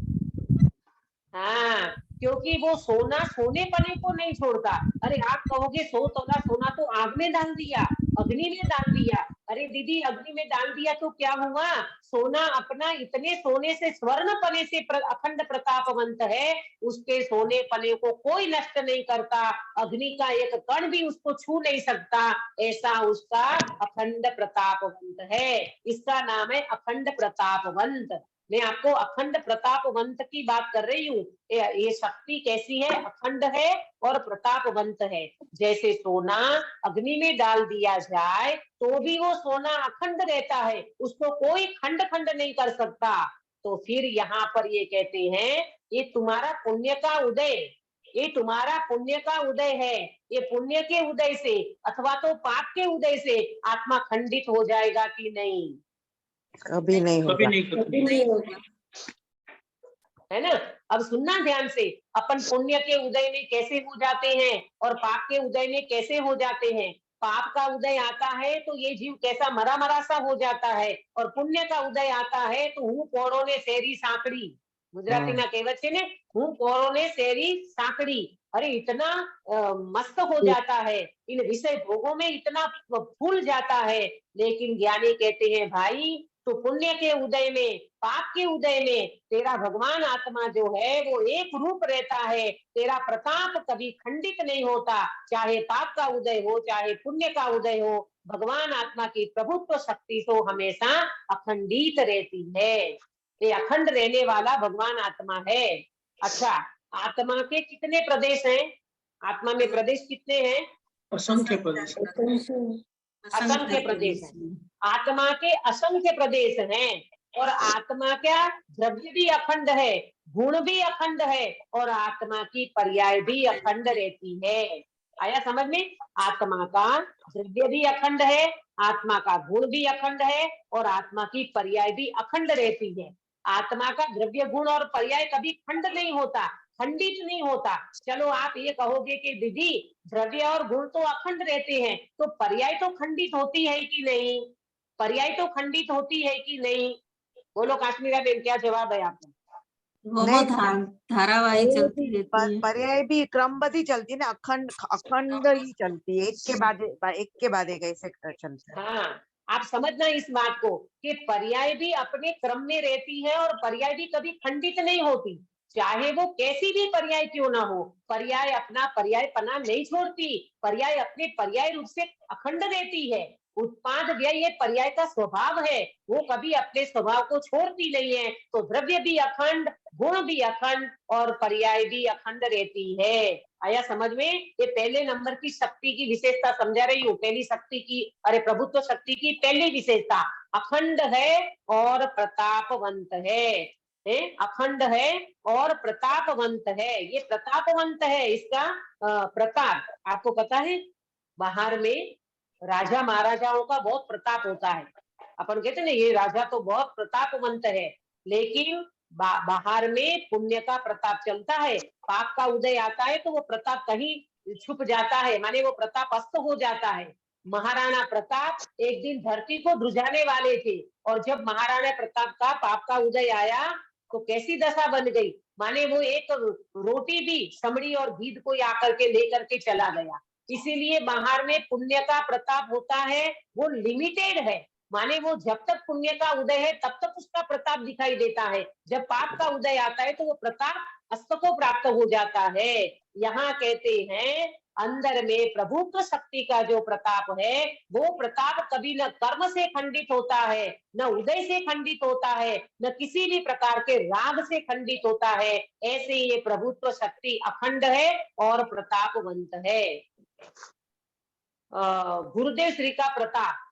हाँ, क्योंकि वो सोना सोने पने को नहीं छोड़ता। अरे आप कहोगे 100 तोला सोना तो आग में डाल दिया, अग्नि में डाल दिया। अरे दीदी, अग्नि में डाल दिया तो क्या हुआ? सोना अपना इतने सोने से, स्वर्ण पने से अखंड प्रतापवंत है, उसके सोने पने को कोई नष्ट नहीं करता, अग्नि का एक कण भी उसको छू नहीं सकता, ऐसा उसका अखंड प्रतापवंत है। इसका नाम है अखंड प्रतापवंत। मैं आपको अखंड प्रतापवंत की बात कर रही हूँ। ये शक्ति कैसी है? अखंड है और प्रतापवंत है। जैसे सोना अग्नि में डाल दिया जाए तो भी वो सोना अखंड रहता है, उसको कोई खंड खंड नहीं कर सकता। तो फिर यहाँ पर ये कहते हैं, ये तुम्हारा पुण्य का उदय, ये तुम्हारा पुण्य का उदय है। ये पुण्य के उदय से अथवा तो पाप के उदय से आत्मा खंडित हो जाएगा कि नहीं? कभी नहीं कभी होगा। नहीं कभी करते। नहीं होगा। है ना? अब सुनना ध्यान से, अपन पुण्य के उदय में कैसे हो जाते हैं और पाप के उदय में कैसे हो जाते हैं। पाप का उदय आता है तो ये जीव कैसा मरा मरा सा हो जाता है, और पुण्य का उदय आता है तो हूँ कोड़ो ने सेरी सांकड़ी, गुजराती ना कहेवत छे ने, हूँ कोड़ो ने सेरी सांकड़ी। अरे इतना मस्त हो जाता है, इन विषय भोगों में इतना फूल जाता है। लेकिन ज्ञानी कहते हैं भाई, तो पुण्य के उदय में, पाप के उदय में तेरा भगवान आत्मा जो है वो एक रूप रहता है, तेरा प्रताप कभी खंडित नहीं होता। चाहे पाप का उदय हो, चाहे पुण्य का उदय हो, भगवान आत्मा की प्रभुत्व शक्ति तो हमेशा अखंडित रहती है। ये अखंड रहने वाला भगवान आत्मा है। अच्छा, आत्मा के कितने प्रदेश हैं? आत्मा में प्रदेश कितने हैं? असंख्य प्रदेश। असंख्य प्रदेश हैं। आत्मा के असंख्य प्रदेश हैं, और आत्मा क्या, द्रव्य भी अखंड है, गुण भी अखंड है, और आत्मा की पर्याय भी अखंड रहती है। आया समझ में? आत्मा का द्रव्य भी अखंड है, आत्मा का गुण भी अखंड है, और आत्मा की पर्याय भी अखंड रहती है। आत्मा का द्रव्य गुण और पर्याय कभी खंड नहीं होता, खंडित नहीं होता। चलो आप ये कहोगे कि दीदी द्रव्य और गुण तो अखंड रहते हैं, तो पर्याय तो खंडित होती है कि नहीं? पर्याय तो खंडित होती है कि नहीं? बोलो काश्मीरा बेन, क्या जवाब है आपका? वो नहीं, धारावाहिक चलती रहती है। पर्याय भी क्रमबद्ध ही चलती है ना, अखंड अखंड ही चलती है, एक के बाद एक ऐसे चलता है। हाँ, आप समझना इस बात को कि पर्याय भी अपने क्रम में रहती है, और पर्याय भी कभी खंडित नहीं होती, चाहे वो कैसी भी पर्याय क्यों ना हो। पर्याय अपना पर्याय पना नहीं छोड़ती, पर्याय अपने पर्याय रूप से अखंड रहती है। उत्पाद व्यय ये पर्याय का स्वभाव है, वो कभी अपने स्वभाव को छोड़ती नहीं है। तो द्रव्य भी अखंड, गुण भी अखंड, और पर्याय भी अखंड रहती है। आया समझ में? ये पहले नंबर की शक्ति की विशेषता समझा रही हूँ। पहली शक्ति की, अरे प्रभुत्व शक्ति की पहली विशेषता, अखंड है और प्रतापवंत है। अखंड है और प्रतापवंत है। ये प्रतापवंत है, इसका प्रताप आपको पता है, बाहर में राजा महाराजाओं का बहुत प्रताप होता है। अपन कहते हैं ना, ये राजा तो बहुत प्रतापवंत है, लेकिन बाहर में पुण्य का प्रताप चलता है, पाप का उदय आता है तो वो प्रताप कहीं छुप जाता है, माने वो प्रताप अस्त हो जाता है। महाराणा प्रताप एक दिन धरती को ध्रुजाने वाले थे, और जब महाराणा प्रताप का पाप का उदय आया तो कैसी दशा बन गई, माने वो एक रोटी भी समड़ी और गीध को आकर के लेकर के चला गया। इसीलिए बाहर में पुण्य का प्रताप होता है, वो लिमिटेड है, माने वो जब तक पुण्य का उदय है तब तक उसका प्रताप दिखाई देता है, जब पाप का उदय आता है तो वो प्रताप अस्त को प्राप्त हो जाता है। यहाँ कहते हैं अंदर में प्रभुत्व शक्ति का जो प्रताप है वो प्रताप कभी न कर्म से खंडित होता है, न उदय से खंडित होता है, न किसी भी प्रकार के राग से खंडित होता है। ऐसे ये प्रभुत्व शक्ति अखंड है और प्रतापवंत है। गुरुदेव श्री का प्रताप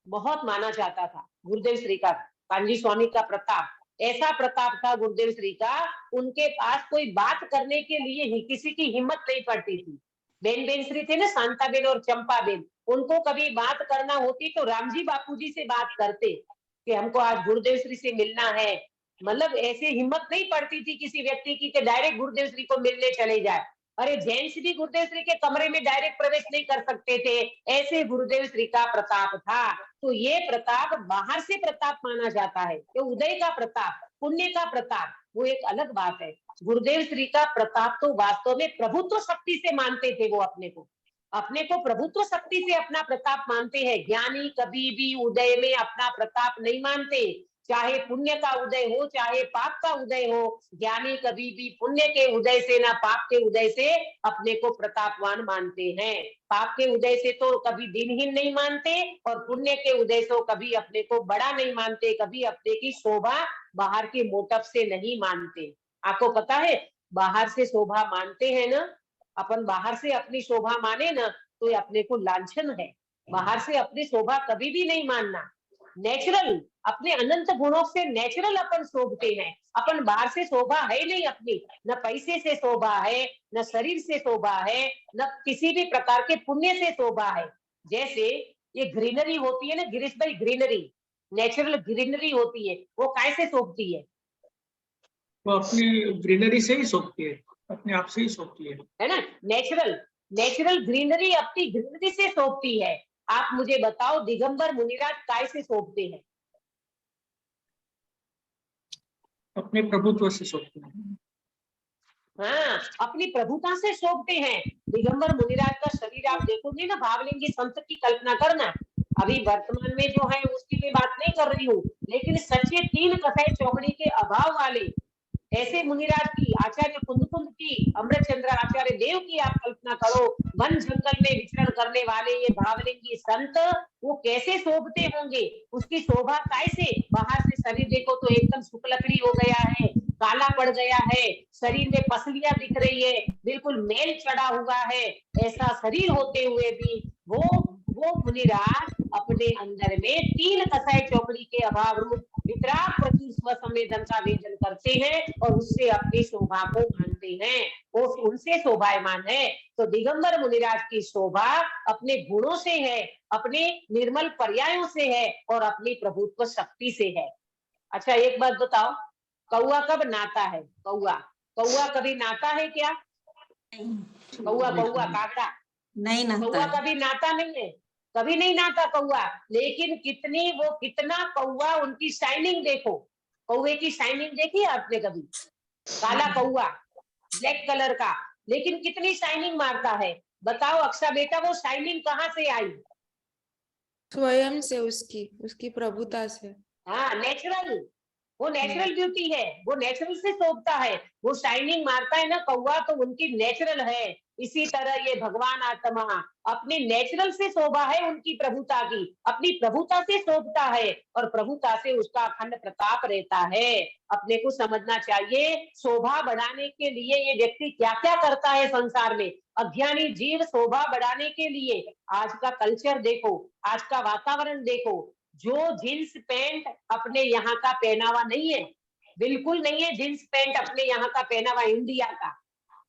बहुत माना जाता था। गुरुदेव श्री का, कांजी स्वामी का प्रताप ऐसा प्रताप था गुरुदेव श्री का, उनके पास कोई बात करने के लिए ही किसी की हिम्मत नहीं पड़ती थी। बेन श्री थे ना, शांता बेन और चंपा बेन, उनको कभी बात करना होती तो रामजी बापूजी से बात करते कि हमको आज गुरुदेव श्री से मिलना है। मतलब ऐसे हिम्मत नहीं पड़ती थी किसी व्यक्ति की कि डायरेक्ट गुरुदेव श्री को मिलने चले जाए। अरे जेंट्स भी गुरुदेव श्री के कमरे में डायरेक्ट प्रवेश नहीं कर सकते थे, ऐसे गुरुदेव श्री का प्रताप था। तो ये प्रताप बाहर से प्रताप माना जाता है, तो उदय का प्रताप, पुण्य का प्रताप वो एक अलग बात है। गुरुदेव श्री का प्रताप तो वास्तव में प्रभुत्व शक्ति से मानते थे। वो अपने को प्रभुत्व शक्ति से अपना प्रताप मानते हैं। ज्ञानी कभी भी उदय में अपना प्रताप नहीं मानते, चाहे पुण्य का उदय हो चाहे पाप का उदय हो। ज्ञानी कभी भी पुण्य के उदय से ना पाप के उदय से अपने को प्रतापवान मानते हैं। पाप के उदय से तो कभी दिनहीन नहीं मानते और पुण्य के उदय से कभी अपने को बड़ा नहीं मानते, कभी अपने की शोभा बाहर के मोटप से नहीं मानते। आपको पता है बाहर से शोभा मानते हैं ना, अपन बाहर से अपनी शोभा माने ना तो ये अपने को लांछन है। बाहर से अपनी शोभा कभी भी नहीं मानना। नेचुरल अपने अनंत गुणों से नेचुरल अपन शोभते हैं। अपन बाहर से शोभा है नहीं अपनी, न पैसे से शोभा है, न शरीर से शोभा है, न किसी भी प्रकार के पुण्य से शोभा है। जैसे ये ग्रीनरी होती है ना गिरीश भाई, ग्रीनरी नेचुरल ग्रीनरी होती है, वो कैसे शोभती है? वो अपनी ग्रीनरी से ही शोभती है, अपने आप से ही शोभती है ना। नेचुरल ग्रीनरी अपनी ग्रीनरी से शोभती है। आप मुझे बताओ दिगंबर मुनिराज काय से शोभते हैं? अपने प्रभुत्व से शोभते हैं। हाँ, अपनी प्रभुता से शोभते हैं। दिगंबर मुनिराज का शरीर आप देखोगे ना, भावलिंगी संत की कल्पना करना। अभी वर्तमान में जो है उसकी मैं बात नहीं कर रही हूँ, लेकिन सच्चे 3 कसाई चौकड़ी के अभाव वाले ऐसे मुनिराज की, आचार्य कुंद की, अमृतचंद्र आचार्य देव की आप कल्पना करो। वन जंगल में विचरण करने वाले ये भावलिंगी संत वो कैसे शोभते होंगे? उसकी शोभा कैसे? बाहर से शरीर देखो तो एकदम शुक्लकड़ी हो गया है, काला पड़ गया है, शरीर में पसलियां दिख रही है, बिल्कुल मेल चढ़ा हुआ है। ऐसा शरीर होते हुए भी वो मुनिराज अपने अंदर में 3 कसाई चौकड़ी के अभाव रूप वितराग प्रचुर स्व संवेदन का वेदन करते हैं और उससे अपनी शोभा को मानते हैं। वो उनसे शोभायमान है। तो दिगंबर मुनिराज की शोभा अपने गुणों से है, अपने निर्मल पर्यायों से है और अपनी प्रभुत्व शक्ति से है। अच्छा एक बात बताओ, कौआ कब नाता है? कौआ कभी नाता है क्या? कौआ कागड़ा नहीं नहाता कौआ है। कभी नाता नहीं है, कभी नहीं नाता कौआ। लेकिन कितना कौआ, उनकी शाइनिंग देखो, कौवे की शाइनिंग देखी है आपने कभी? काला कौआ ब्लैक कलर का, लेकिन कितनी शाइनिंग मारता है। बताओ अक्षा बेटा, वो शाइनिंग कहाँ से आई? स्वयं से, उसकी प्रभुता से। हाँ, वो नेचुरल ब्यूटी है, वो नेचुरल से शोभता है। वो शाइनिंग मारता है ना कौवा, तो उनकी नेचुरल है। इसी तरह ये भगवान आत्मा अपने नेचुरल से शोभा है, उनकी प्रभुता की, अपनी प्रभुता से शोभता है और प्रभुता से उसका अखंड प्रताप रहता है। अपने को समझना चाहिए शोभा बढ़ाने के लिए ये व्यक्ति क्या क्या करता है संसार में। अज्ञानी जीव शोभा बढ़ाने के लिए आज का कल्चर देखो, आज का वातावरण देखो। जो जींस पैंट अपने यहाँ का पहनावा नहीं है, बिल्कुल नहीं है जींस पैंट अपने यहाँ का पहनावा इंडिया का,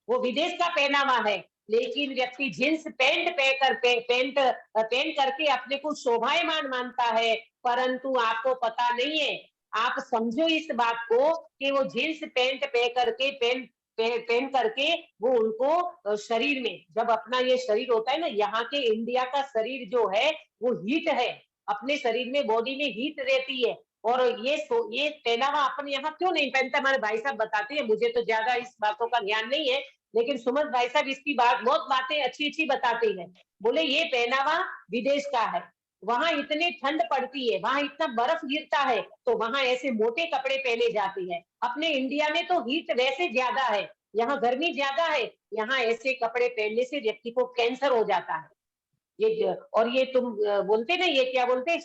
वो विदेश का पहनावा है। लेकिन व्यक्ति जींस पैंट पहन करके अपने को शोभायमान मानता है, परंतु आपको पता नहीं है। आप समझो इस बात को कि वो जींस पैंट पहन करके वो उनको शरीर में, जब अपना ये शरीर होता है ना, यहाँ के इंडिया का शरीर जो है वो हीट है, अपने शरीर में बॉडी में हीट रहती है। और ये पहनावा अपन यहाँ क्यों नहीं पहनता? हमारे भाई साहब बताते हैं, मुझे तो ज्यादा इस बातों का ज्ञान नहीं है, लेकिन सुमन भाई साहब इसकी बहुत बातें अच्छी अच्छी बताते हैं। बोले ये पहनावा विदेश का है, वहां इतनी ठंड पड़ती है, वहां इतना बर्फ गिरता है, तो वहां ऐसे मोटे कपड़े पहने जाते हैं। अपने इंडिया में तो हीट वैसे ज्यादा है, यहाँ गर्मी ज्यादा है, यहाँ ऐसे कपड़े पहनने से व्यक्ति को कैंसर हो जाता है। और ये तुम बोलते ना, ये क्या बोलते,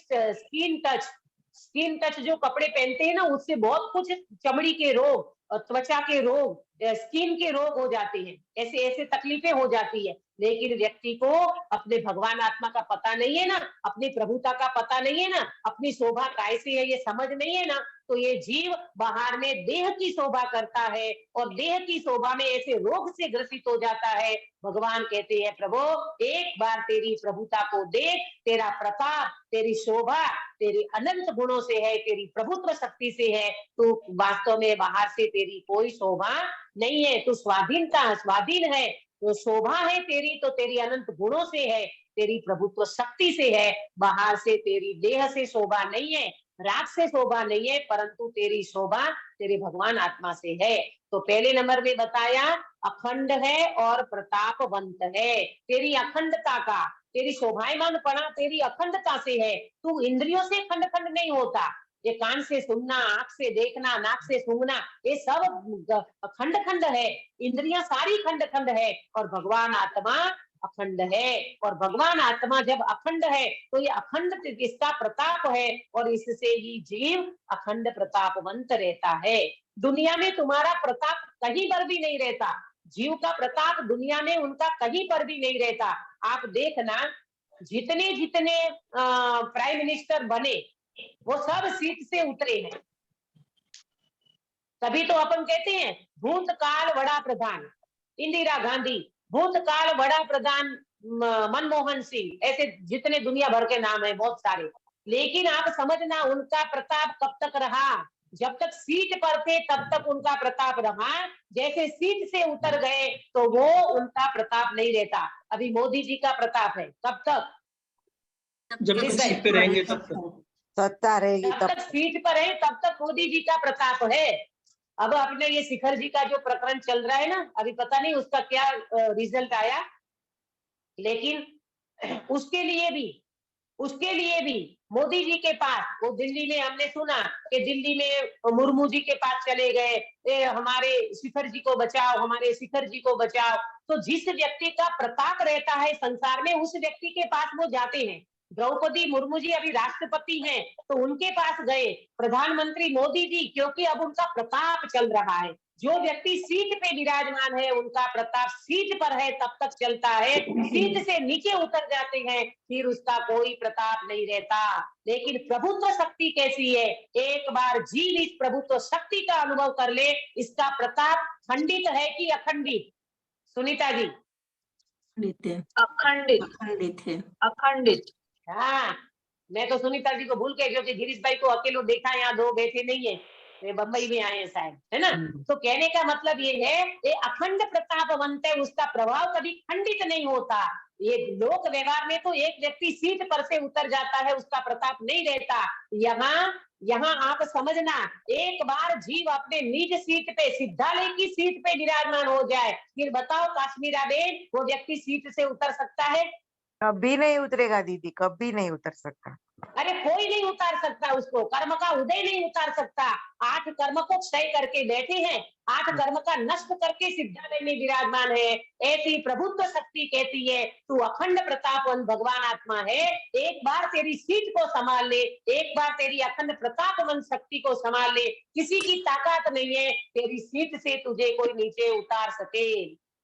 स्किन टच जो कपड़े पहनते हैं ना, उससे बहुत कुछ चमड़ी के रोग, त्वचा के रोग, स्किन के रोग हो जाते हैं, ऐसे ऐसे तकलीफें हो जाती है। लेकिन व्यक्ति को अपने भगवान आत्मा का पता नहीं है ना, अपनी प्रभुता का पता नहीं है ना, अपनी शोभा कैसे है ये समझ नहीं है ना, तो ये जीव बाहर में देह की शोभा करता है और देह की शोभा में ऐसे रोग से ग्रसित हो जाता है। भगवान कहते हैं प्रभु एक बार तेरी प्रभुता को देख, तेरा प्रताप, तेरी शोभा तेरी अनंत गुणों से है, तेरी प्रभुत्व शक्ति से है, तो वास्तव में बाहर से तेरी कोई शोभा नहीं है, तू स्वाधीन है, तो शोभा है तेरी तो तेरी अनंत गुणों से है, तेरी प्रभुत्व शक्ति से है, बाहर से तेरी देह से शोभा नहीं है, राग से शोभा नहीं है, परंतु तेरी शोभा तेरे भगवान आत्मा से है। तो पहले नंबर में बताया अखंड है और प्रतापवंत है, तेरी अखंडता का, तेरी शोभायमान पना तेरी अखंडता से है, तू इंद्रियों से खंड खंड नहीं होता, ये कान से सुनना, आंख से देखना, नाक से सूंघना, ये सब खंड खंड है, इंद्रियां सारी खंड खंड है, और भगवान आत्मा अखंड है। और भगवान आत्मा जब अखंड है तो ये अखंड इसका प्रताप है, और इससे ही जीव अखंड प्रतापवंत रहता है। दुनिया में तुम्हारा प्रताप कहीं पर भी नहीं रहता, जीव का प्रताप दुनिया में उनका कहीं पर भी नहीं रहता। आप देखना, जितने जितने प्राइम मिनिस्टर बने वो सब सीट से उतरे हैं। तभी तो अपन कहते हैं भूतकाल बड़ा प्रधान इंदिरा गांधी, भूतकाल बड़ा प्रधान मनमोहन सिंह, ऐसे जितने दुनिया भर के नाम है बहुत सारे। लेकिन आप समझना उनका प्रताप कब तक रहा, जब तक सीट पर थे तब तक उनका प्रताप रहा, जैसे सीट से उतर गए तो वो उनका प्रताप नहीं रहता। अभी मोदी जी का प्रताप है कब तक, जब तक सीट पे रहेंगे तब तक, सत्ता रहेगी जब तब तक सीट पर है तब तक मोदी जी का प्रताप है। अब अपने ये शिखर जी का जो प्रकरण चल रहा है ना, अभी पता नहीं उसका क्या रिजल्ट आया, लेकिन उसके लिए भी मोदी जी के पास, वो दिल्ली में हमने सुना कि दिल्ली में मुर्मू जी के पास चले गए, हमारे शिखर जी को बचाओ, हमारे शिखर जी को बचाओ। तो जिस व्यक्ति का प्रताप रहता है संसार में उस व्यक्ति के पास वो जाते हैं। द्रौपदी मुर्मू जी अभी राष्ट्रपति हैं तो उनके पास गए, प्रधानमंत्री मोदी जी, क्योंकि अब उनका प्रताप चल रहा है। जो व्यक्ति सीट पे विराजमान है उनका प्रताप सीट पर है तब तक चलता है, सीट से नीचे उतर जाते हैं फिर उसका कोई प्रताप नहीं रहता। लेकिन प्रभुत्व शक्ति कैसी है, एक बार जीव इस प्रभुत्व शक्ति का अनुभव कर ले, इसका प्रताप खंडित है कि अखंडित, सुनीता जी? अखंडित, अखंडित है। अखंडित। हाँ, मैं तो सुनीता जी को भूल के, क्योंकि गिरीश भाई को अकेले देखा, यहाँ दो बैठे नहीं है, वे बम्बई में आए हैं शायद, है ना। तो कहने का मतलब ये है, ये अखंड प्रतापवंत है, उसका प्रभाव कभी खंडित नहीं होता। ये लोक व्यवहार में तो एक व्यक्ति सीट पर से उतर जाता है, उसका प्रताप नहीं रहता। यहाँ आप समझना, एक बार जीव अपने निज सीट पे, सिद्धालय की सीट पे विराजमान हो जाए, फिर बताओ काश्मीरा बेन, वो व्यक्ति सीट से उतर सकता है? कभी नहीं उतरेगा दीदी, कभी नहीं उतर सकता। अरे कोई नहीं उतार सकता उसको, कर्म का उदय नहीं उतार सकता। 8 कर्म को क्षय करके बैठे हैं, 8 कर्म का नष्ट करके सिद्धालय में विराजमान है। ऐसी प्रभुत्व शक्ति कहती है तू अखंड प्रतापवंत भगवान आत्मा है, एक बार तेरी सीट को संभाल ले, एक बार तेरी अखंड प्रतापवंत शक्ति को संभाल ले, किसी की ताकत नहीं है तेरी सीट से तुझे कोई नीचे उतार सके।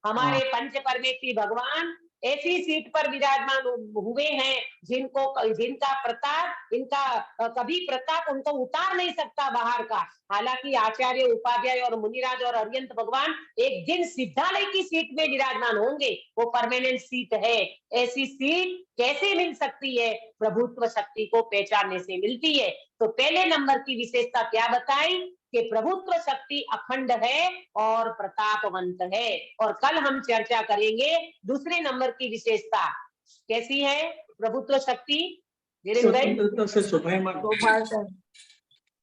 हमारे पंच परमेश्वरी भगवान ऐसी सीट पर विराजमान हुए हैं जिनका प्रताप, इनका कभी प्रताप उनको उतार नहीं सकता बाहर का। हालांकि आचार्य, उपाध्याय और मुनिराज और अरियंत भगवान एक दिन सिद्धालय की सीट में विराजमान होंगे, वो परमानेंट सीट है। ऐसी सीट कैसे मिल सकती है? प्रभुत्व शक्ति को पहचानने से मिलती है। तो पहले नंबर की विशेषता क्या बताई कि प्रभुत्व शक्ति अखंड है और प्रतापवंत है। और कल हम चर्चा करेंगे दूसरे नंबर की विशेषता कैसी है प्रभुत्व शक्ति। स्वतंत्रता से शोभायमान,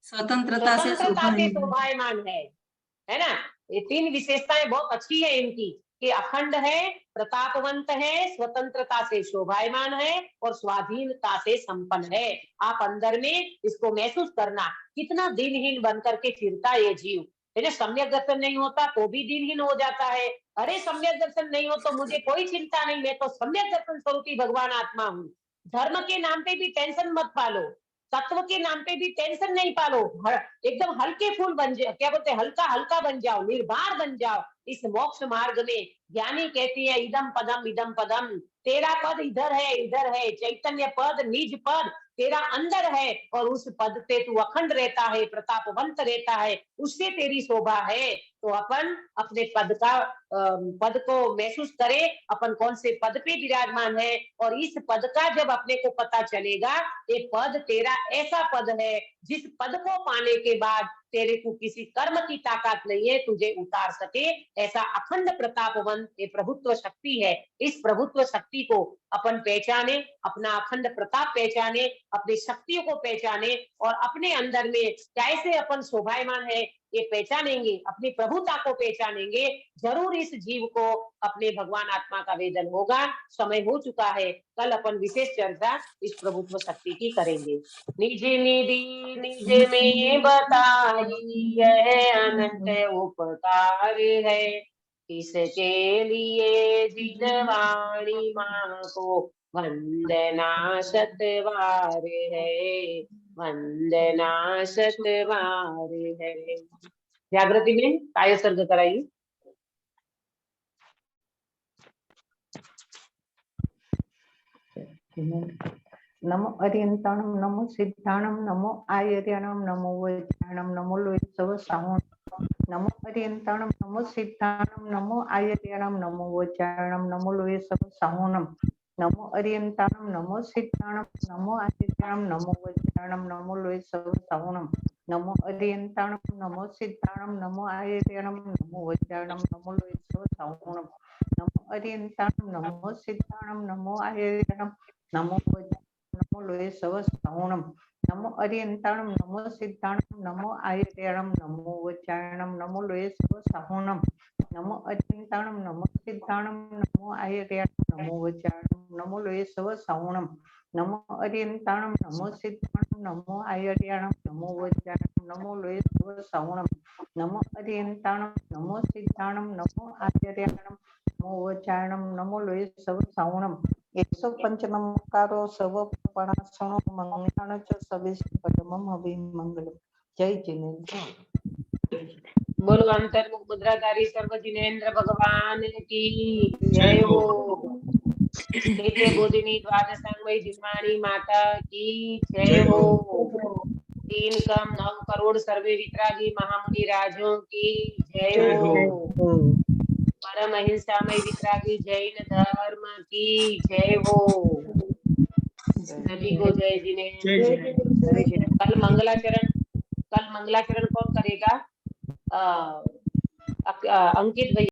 स्वतंत्रता से शोभायमान है ना। ये 3 विशेषताएं बहुत अच्छी है इनकी। कि अखंड है, प्रतापवंत है, स्वतंत्रता से शोभायमान है और स्वाधीनता से संपन्न है। आप अंदर में इसको महसूस करना, कितना दिनहीन बन करके फिरता ये जीव। है सम्यक दर्शन नहीं होता तो भी दिनहीन हो जाता है। अरे सम्यक दर्शन नहीं हो तो मुझे कोई चिंता नहीं, मैं तो सम्यक दर्शन स्वरूपी भगवान आत्मा हूँ। धर्म के नाम पे भी टेंशन मत पालो, तत्व के नाम पे भी टेंशन नहीं पालो, एकदम हल्के फूल बन जाओ, क्या बोलते हैं, हल्का हल्का बन जाओ, निर्भर बन जाओ। इस मोक्ष मार्ग में ज्ञानी कहती है इदम पदम, तेरा पद इधर है, चैतन्य पद, निज पद तेरा अंदर है और उस पद पे तू अखंड रहता है, प्रतापवंत रहता है, उससे तेरी शोभा है। तो अपन अपने पद को महसूस करें, अपन कौन से पद पे विराजमान है, और इस पद का जब अपने को पता चलेगा, ये पद तेरा ऐसा पद है जिस पद को पाने के बाद तेरे को किसी कर्म की ताकत नहीं है तुझे उतार सके। ऐसा अखंड प्रतापवंत ये प्रभुत्व शक्ति है। इस प्रभुत्व शक्ति को अपन पहचाने, अपना अखंड प्रताप पहचाने, अपनी शक्तियों को पहचाने और अपने अंदर में कैसे अपन शोभायमान है ये पहचानेंगे, अपनी प्रभुता को पहचानेंगे, जरूर इस जीव को अपने भगवान आत्मा का वेदन होगा। समय हो चुका है, कल अपन विशेष चर्चा इस प्रभुत्व शक्ति की करेंगे। निज निधि निज में बताई यह अनंत उपकार है, इसके लिए जिनवाणी माँ को वंदना सतवार है, वंदना सतवार है। जागृति में काय सर्ग कराइए। नमो अरियंताणम, नमो सिद्धाणम, नमो आयर्याणम, नमो वज्राणम, नमो लोहितसव साहुणम। नमो अरियंताणम, नमो सिद्धाणम, नमो आयर्याणम, नमो वज्राणम, नमो लोहितसव साहुणम। नमो अरियंताणम, नमो सिद्धाणम, नमो आयर्याणम, नमो वज्राणम, नमो लोहितसव साहुणम। नमो अरियंताणम, नमो सिद्धाणम, नमो आयर्याणम, नमो वज्राणम, नमो लोहितसव साहुणम। नमो अरियंताणम, नमो सिद्धाणम, नमो आयर्याणम, नमो वज्राणम, नमो लोहितसव साहुणम। नमो अरियंताणम, नमो सिद्धाणम, नमो आयर्याणम, नमो वज्राणम, नमो लोहितसव साहुणम। नमो अरियंताणम, नमो सिद्धाणम, नमो आयर्याणम, नमो वज्राणम, नमो लोहितसव साहुणम। नमो अरियंताणम, नमो सिद्धाणम, नमो आयर्याणम, नमो वज्राणम, नमो लोहितसव साहुणम। नमो अरियंताणम, नमो सिद्धाणम, नमो आयर्याणम, नमो वज्राणम, नमो लोहितसव साहुणम। 105 नमस्कारो सर्व प्रणासनो मंगलान च सविश परमम अभिमंगलम। जय जिनेन्द्र। बोलो अंतर्मुख मुद्राधारी सर्व जिनेन्द्र भगवान की जय हो। नित्य बोधिनी द्वादशांगमयी जिन्वाणी माता की जय हो। 3 कम 9 करोड़ सर्वे वितरागी महामुनि राजों की जय हो। परम अहिंसामय वितरागी जैन धर्म की जय हो। सभी को जय जिनेन्द्र। कल मंगलाचरण कौन करेगा? अंकित भैया।